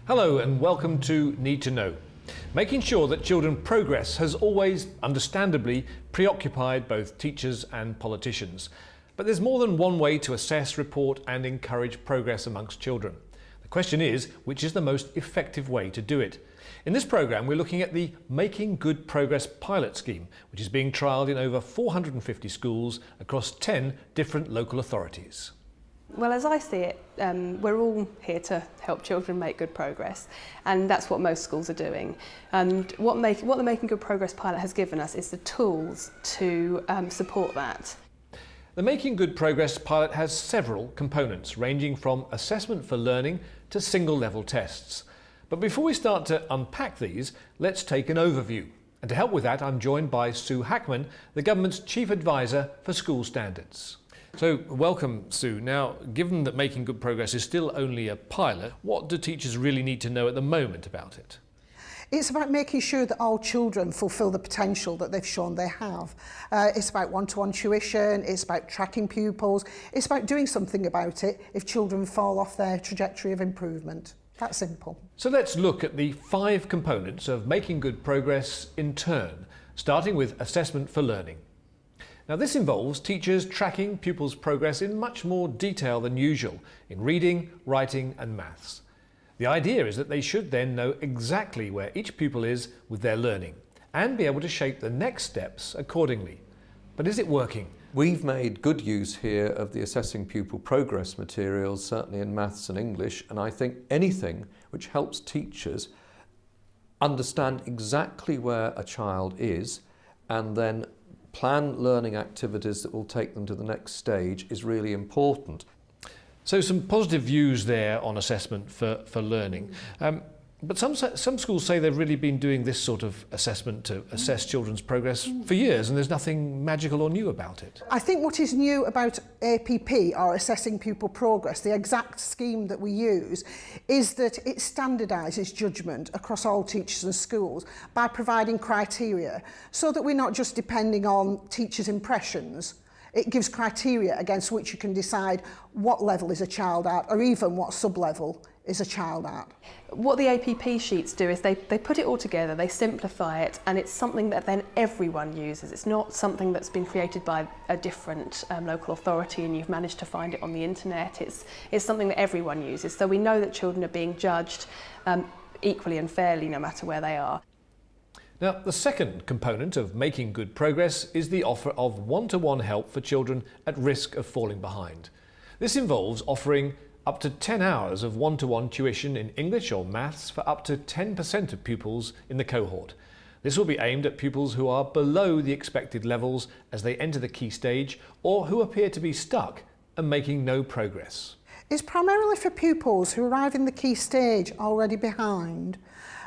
Hello and welcome to Need to Know. Making sure that children progress has always, understandably, preoccupied both teachers and politicians. But there's more than one way to assess, report and encourage progress amongst children. The question is, which is the most effective way to do it? In this programme, we're looking at the Making Good Progress pilot scheme, which is being trialled in over 450 schools across 10 different local authorities. Well, as I see it, we're all here to help children make good progress, and that's what most schools are doing. And what the Making Good Progress pilot has given us is the tools to support that. The Making Good Progress pilot has several components, ranging from assessment for learning to single-level tests. But before we start to unpack these, let's take an overview. And to help with that, I'm joined by Sue Hackman, the Government's Chief Advisor for School Standards. So, welcome, Sue. Now, given that Making Good Progress is still only a pilot, what do teachers really need to know at the moment about it? It's about making sure that all children fulfil the potential that they've shown they have. It's about one-to-one tuition, it's about tracking pupils, it's about doing something about it if children fall off their trajectory of improvement. That simple. So let's look at the 5 components of Making Good Progress in turn, starting with assessment for learning. Now this involves teachers tracking pupils' progress in much more detail than usual in reading, writing and maths. The idea is that they should then know exactly where each pupil is with their learning and be able to shape the next steps accordingly. But is it working? We've made good use here of the Assessing Pupil Progress materials, certainly in maths and English, and I think anything which helps teachers understand exactly where a child is and then plan learning activities that will take them to the next stage is really important. So some positive views there on assessment for learning. But some schools say they've really been doing this sort of assessment to assess children's progress for years, and there's nothing magical or new about it. I think what is new about APP, or Assessing Pupil Progress, the exact scheme that we use, is that it standardises judgment across all teachers and schools by providing criteria so that we're not just depending on teachers' impressions. It gives criteria against which you can decide what level is a child at, or even what sub-level is a child at. What the APP sheets do is they put it all together, they simplify it, and it's something that then everyone uses. It's not something that's been created by a different local authority and you've managed to find it on the internet. It's something that everyone uses. So we know that children are being judged equally and fairly no matter where they are. Now, the second component of Making Good Progress is the offer of one-to-one help for children at risk of falling behind. This involves offering up to 10 hours of one-to-one tuition in English or maths for up to 10% of pupils in the cohort. This will be aimed at pupils who are below the expected levels as they enter the key stage or who appear to be stuck and making no progress. It's primarily for pupils who arrive in the key stage already behind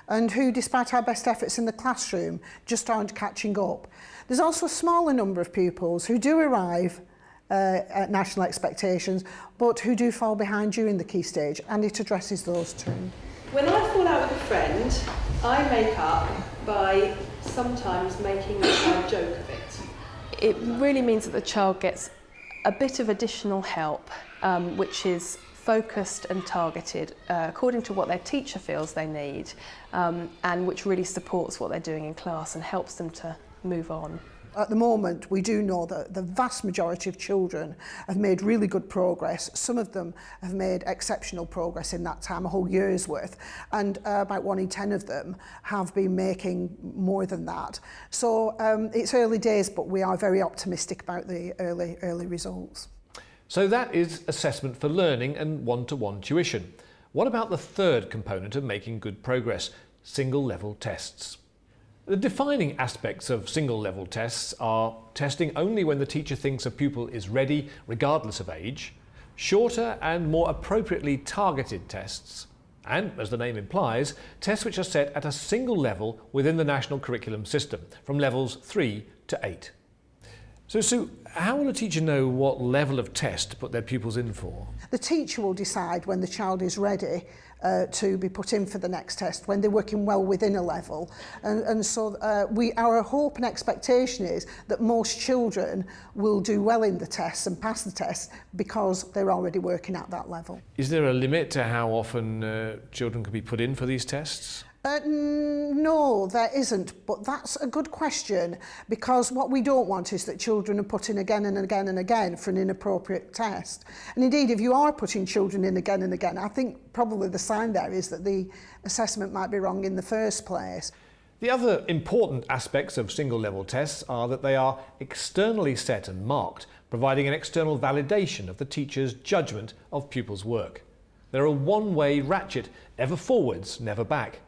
and who, despite our best efforts in the classroom, just aren't catching up. There's also a smaller number of pupils who do arrive at national expectations, but who do fall behind during the key stage, and it addresses those too. When I fall out with a friend, I make up by sometimes making a joke of it. It really means that the child gets a bit of additional help, which is focused and targeted according to what their teacher feels they need, and which really supports what they're doing in class and helps them to move on. At the moment, we do know that the vast majority of children have made really good progress. Some of them have made exceptional progress in that time, a whole year's worth, and about 1 in 10 of them have been making more than that. So it's early days, but we are very optimistic about the early results. So that is assessment for learning and one-to-one tuition. What about the third component of Making Good Progress, single-level tests? The defining aspects of single-level tests are testing only when the teacher thinks a pupil is ready, regardless of age, shorter and more appropriately targeted tests, and, as the name implies, tests which are set at a single level within the national curriculum system, from levels 3 to 8. So Sue, how will a teacher know what level of test to put their pupils in for? The teacher will decide when the child is ready to be put in for the next test when they're working well within a level. And so our hope and expectation is that most children will do well in the tests and pass the test because they're already working at that level. Is there a limit to how often children can be put in for these tests? No, there isn't, but that's a good question, because what we don't want is that children are put in again and again and again for an inappropriate test. And indeed, if you are putting children in again and again, I think probably the sign there is that the assessment might be wrong in the first place. The other important aspects of single level tests are that they are externally set and marked, providing an external validation of the teacher's judgment of pupils' work. They're a one-way ratchet, ever forwards, never back.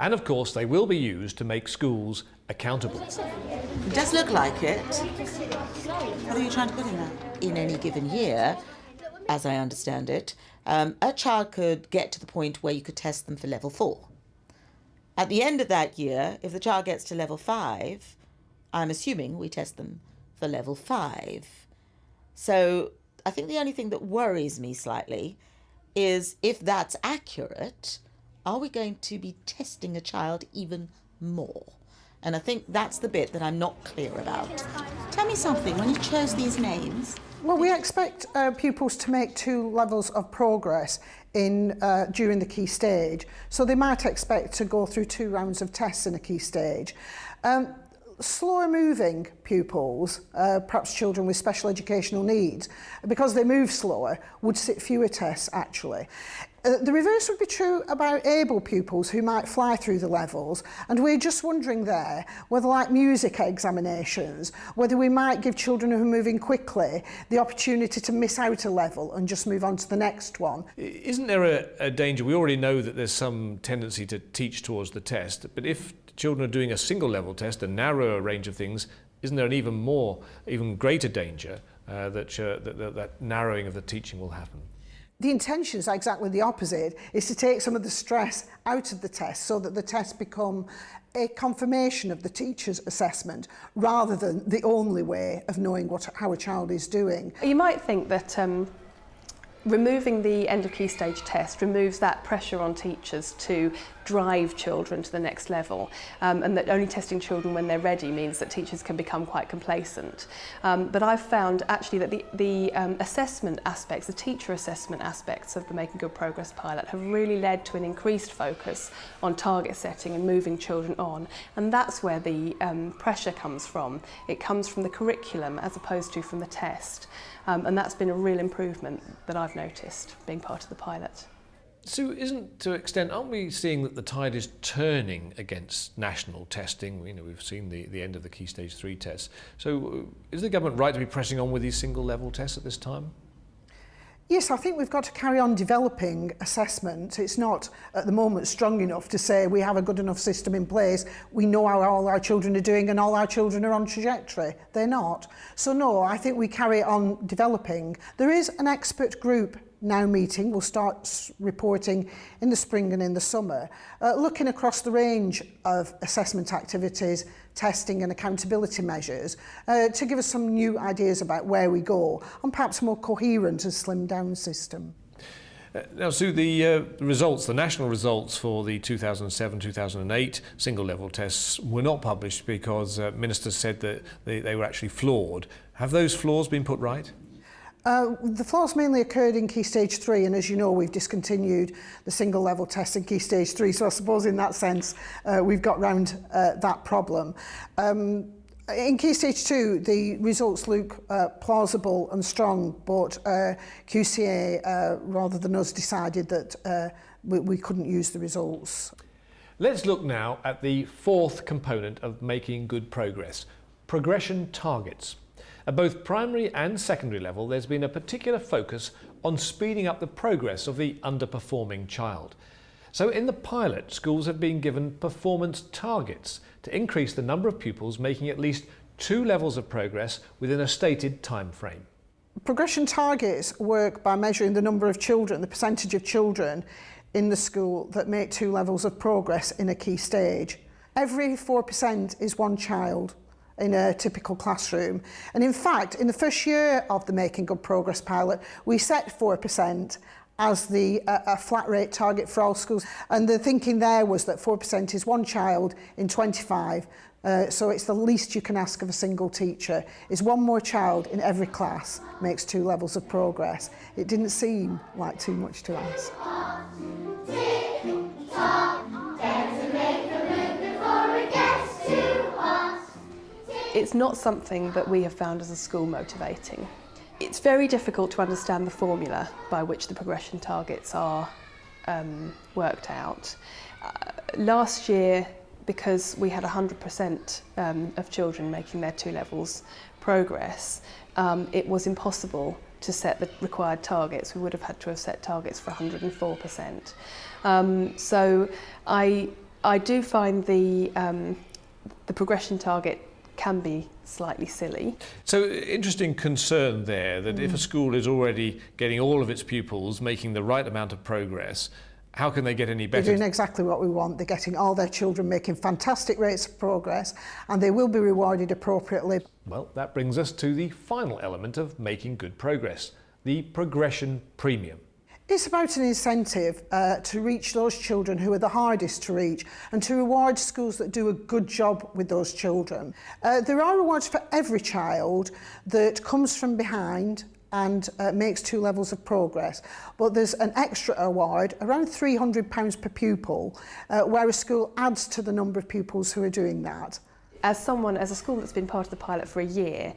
And of course, they will be used to make schools accountable. It does look like it. What are you trying to put in there? In any given year, as I understand it, a child could get to the point where you could test them for level 4. At the end of that year, if the child gets to level 5, I'm assuming we test them for level 5. So I think the only thing that worries me slightly is if that's accurate, are we going to be testing a child even more? And I think that's the bit that I'm not clear about. Tell me something, when you chose these names... Well, we expect pupils to make 2 levels of progress during the key stage. So they might expect to go through 2 rounds of tests in a key stage. Slower moving pupils, perhaps children with special educational needs, because they move slower, would sit fewer tests actually. The reverse would be true about able pupils who might fly through the levels, and we're just wondering there whether, like music examinations, whether we might give children who are moving quickly the opportunity to miss out a level and just move on to the next one. Isn't there a danger? We already know that there's some tendency to teach towards the test, but if children are doing a single level test, a narrower range of things, isn't there an even greater danger that narrowing of the teaching will happen? The intention is exactly the opposite, is to take some of the stress out of the test so that the tests become a confirmation of the teacher's assessment rather than the only way of knowing how a child is doing. You might think that removing the end of key stage test removes that pressure on teachers to drive children to the next level, and that only testing children when they're ready means that teachers can become quite complacent. But I've found actually that the assessment aspects, the teacher assessment aspects of the Making Good Progress pilot have really led to an increased focus on target setting and moving children on, and that's where the pressure comes from. It comes from the curriculum as opposed to from the test. And that's been a real improvement that I've noticed being part of the pilot. Sue, aren't we seeing that the tide is turning against national testing? We've seen the end of the Key Stage 3 tests. So is the government right to be pressing on with these single level tests at this time? Yes, I think we've got to carry on developing assessment. It's not at the moment strong enough to say we have a good enough system in place, we know how all our children are doing and all our children are on trajectory. They're not. So no, I think we carry on developing. There is an expert group now meeting, we'll start reporting in the spring and in the summer, looking across the range of assessment activities, testing and accountability measures to give us some new ideas about where we go and perhaps a more coherent and slimmed down system. Now, Sue, the national results for the 2007-2008 single level tests were not published because ministers said that they were actually flawed. Have those flaws been put right? The flaws mainly occurred in Key Stage 3, and as you know, we've discontinued the single level test in Key Stage 3, so I suppose in that sense we've got round that problem. In Key Stage 2, the results look plausible and strong, but QCA, rather than us, decided that we couldn't use the results. Let's look now at the 4th component of making good progress, progression targets. At both primary and secondary level, there's been a particular focus on speeding up the progress of the underperforming child. So in the pilot, schools have been given performance targets to increase the number of pupils making at least 2 levels of progress within a stated time frame. Progression targets work by measuring the number of children, the percentage of children in the school that make 2 levels of progress in a key stage. Every 4% is 1 child in a typical classroom. And in fact, in the first year of the Making Good Progress pilot, we set 4%, as a flat rate target for all schools. And the thinking there was that 4% is one child in 25, so it's the least you can ask of a single teacher, is one more child in every class makes 2 levels of progress. It didn't seem like too much to ask. It's not something that we have found as a school motivating. It's very difficult to understand the formula by which the progression targets are worked out. Last year, because we had 100% of children making their 2 levels progress, it was impossible to set the required targets. We would have had to have set targets for 104%. So I do find the progression target can be slightly silly. So interesting concern there that if a school is already getting all of its pupils making the right amount of progress, how can they get any better? They're doing exactly what we want. They're getting all their children making fantastic rates of progress, and they will be rewarded appropriately. Well, that brings us to the final element of making good progress, the progression premium. It's about an incentive to reach those children who are the hardest to reach and to reward schools that do a good job with those children. There are rewards for every child that comes from behind and makes 2 levels of progress, but there's an extra award, around £300 per pupil, where a school adds to the number of pupils who are doing that. As a school that's been part of the pilot for a year,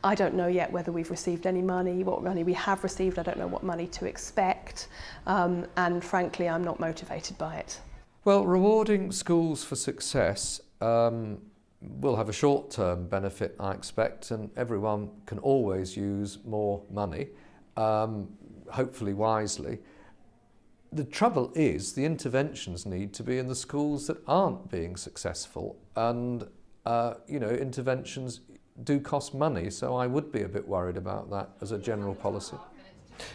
I don't know yet whether we've received any money, what money we have received, I don't know what money to expect, and frankly I'm not motivated by it. Well, rewarding schools for success will have a short-term benefit, I expect, and everyone can always use more money, hopefully wisely. The trouble is the interventions need to be in the schools that aren't being successful, and interventions do cost money, so I would be a bit worried about that as a general policy.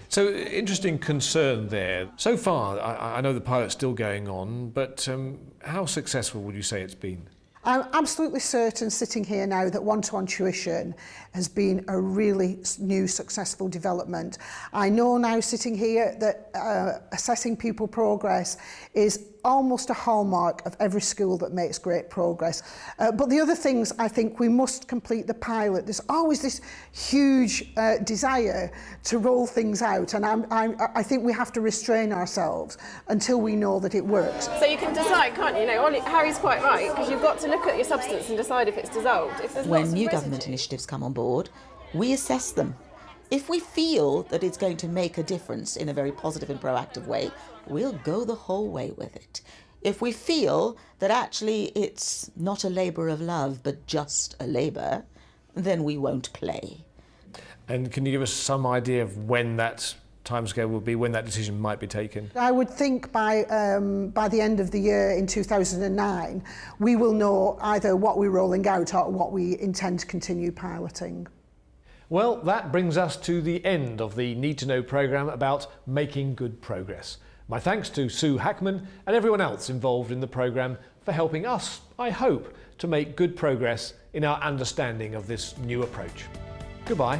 So interesting concern there. So far, I know the pilot's still going on, but how successful would you say it's been? I'm absolutely certain sitting here now that one-to-one tuition has been a really new successful development. I know now sitting here that assessing pupil progress is almost a hallmark of every school that makes great progress. But the other things, I think we must complete the pilot. There's always this huge desire to roll things out, and I think we have to restrain ourselves until we know that it works. So you can decide, can't you? Harry's quite right, because you've got to look at your substance and decide if it's dissolved. When new government initiatives come on board, we assess them. If we feel that it's going to make a difference in a very positive and proactive way, we'll go the whole way with it. If we feel that actually it's not a labour of love, but just a labour, then we won't play. And can you give us some idea of when that timescale will be, when that decision might be taken? I would think by the end of the year in 2009, we will know either what we're rolling out or what we intend to continue piloting. Well, that brings us to the end of the Need to Know programme about making good progress. My thanks to Sue Hackman and everyone else involved in the programme for helping us, I hope, to make good progress in our understanding of this new approach. Goodbye.